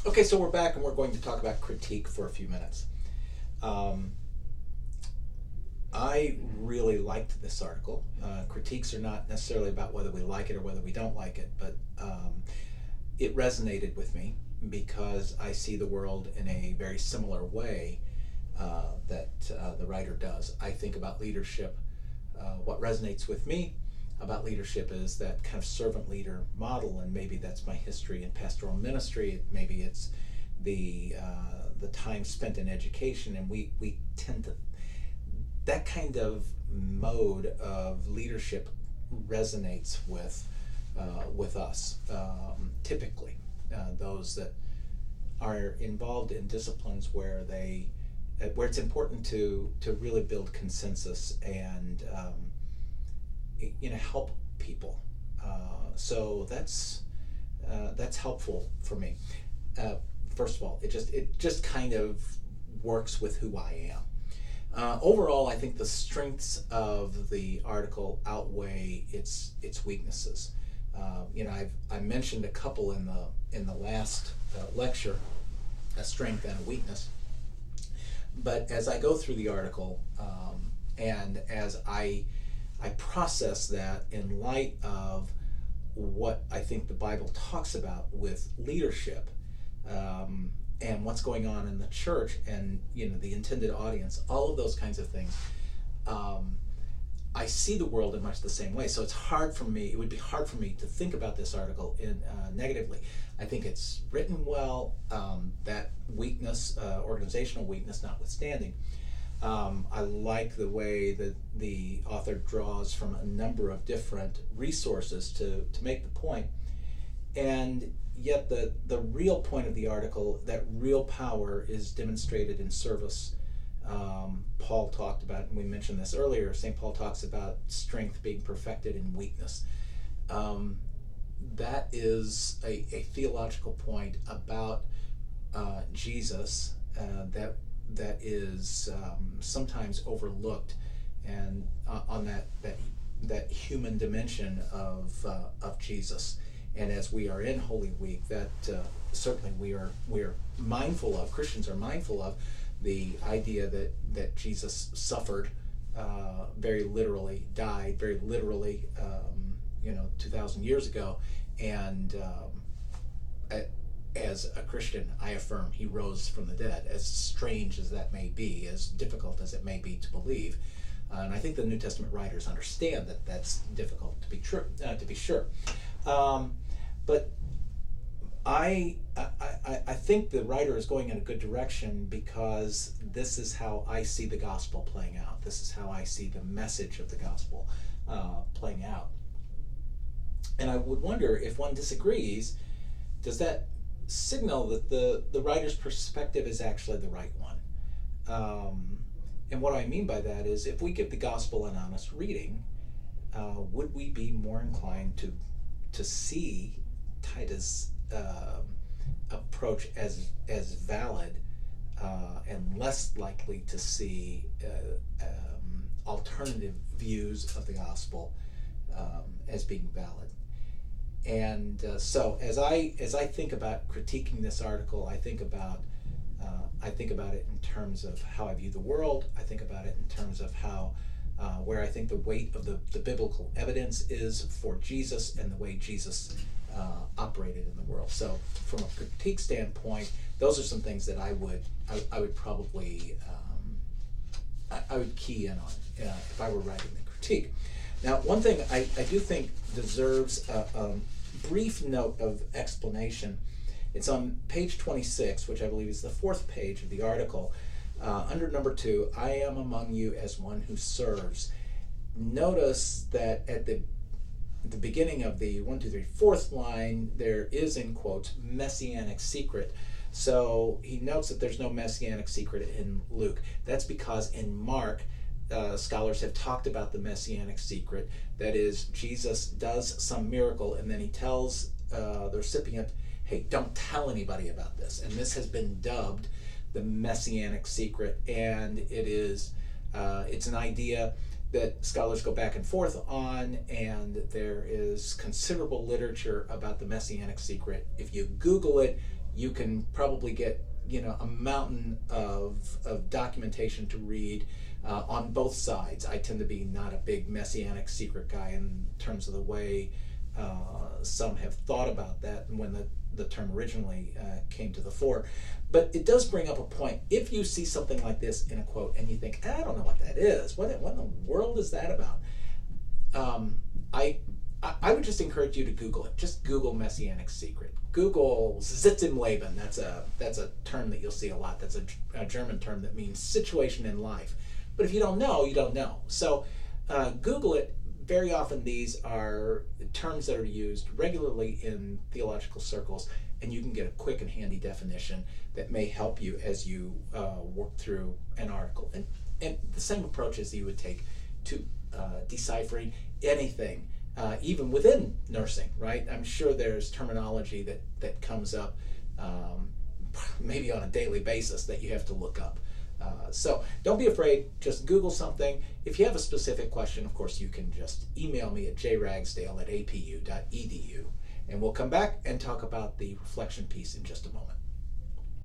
Okay, so we're back and we're going to talk about critique for a few minutes. Um, I really liked this article. Critiques are not necessarily about whether we like it or whether we don't like it, but it resonated with me because I see the world in a very similar way that the writer does. I think about leadership. What resonates with me about leadership is that kind of servant leader model, and maybe that's my history in pastoral ministry. Maybe it's the time spent in education, and we tend to that kind of mode of leadership resonates with us typically. Those that are involved in disciplines where it's important to really build consensus and help people. So that's helpful for me. First of all, it just kind of works with who I am. Overall, I think the strengths of the article outweigh its weaknesses. I mentioned a couple in the last lecture, a strength and a weakness. But as I go through the article, and as I process that in light of what I think the Bible talks about with leadership, and what's going on in the church, and the intended audience, all of those kinds of things, I see the world in much the same way. So it would be hard for me to think about this article negatively. I think it's written well, that weakness, organizational weakness notwithstanding. I like the way that the author draws from a number of different resources to make the point. And yet the real point of the article, that real power is demonstrated in service. Paul talked about, and we mentioned this earlier, St. Paul talks about strength being perfected in weakness. That is a theological point about Jesus that is sometimes overlooked, and on that human dimension of Jesus. And as we are in Holy Week, that certainly we are mindful of. Christians are mindful of the idea that Jesus suffered very literally, died very literally, 2,000 years ago, and as a Christian, I affirm he rose from the dead. As strange as that may be, as difficult as it may be to believe, and I think the New Testament writers understand that that's difficult to be true, to be sure. But I think the writer is going in a good direction, because this is how I see the gospel playing out. This is how I see the message of the gospel playing out. And I would wonder, if one disagrees, does that signal that the writer's perspective is actually the right one? And what I mean by that is, if we give the gospel an honest reading, would we be more inclined to see Titus' approach as valid, and less likely to see alternative views of the gospel as being valid? And so as I think about critiquing this article, I think about it in terms of how I view the world. I think about it in terms of how where I think the weight of the biblical evidence is for Jesus, and the way Jesus operated in the world. So from a critique standpoint, those are some things that I would probably I would key in on if I were writing the critique. Now, one thing I do think deserves a brief note of explanation. It's on page 26, which I believe is the fourth page of the article. Under number 2, I am among you as one who serves. Notice that at the beginning of the 4th line, there is, in quotes, messianic secret. So he notes that there's no messianic secret in Luke. That's because in Mark, scholars have talked about the messianic secret. That is, Jesus does some miracle, and then he tells the recipient, hey, don't tell anybody about this. And this has been dubbed the messianic secret, and it's an idea that scholars go back and forth on, and there is considerable literature about the messianic secret. If you Google it, You can probably get, a mountain of documentation to read on both sides. I tend to be not a big messianic secret guy in terms of the way some have thought about that when the term originally came to the fore. But it does bring up a point. If you see something like this in a quote and you think, I don't know what that is, what in the world is that about? I would just encourage you to Google it. Just Google Messianic Secret. Google Sitzenleben. That's a term that you'll see a lot. That's a German term that means situation in life. But if you don't know, you don't know. So Google it. Very often these are terms that are used regularly in theological circles, and you can get a quick and handy definition that may help you as you work through an article. And the same approach as you would take to deciphering anything, even within nursing, right? I'm sure there's terminology that comes up maybe on a daily basis that you have to look up. So don't be afraid, just Google something. If you have a specific question, of course, you can just email me at jragsdale@apu.edu, and we'll come back and talk about the reflection piece in just a moment.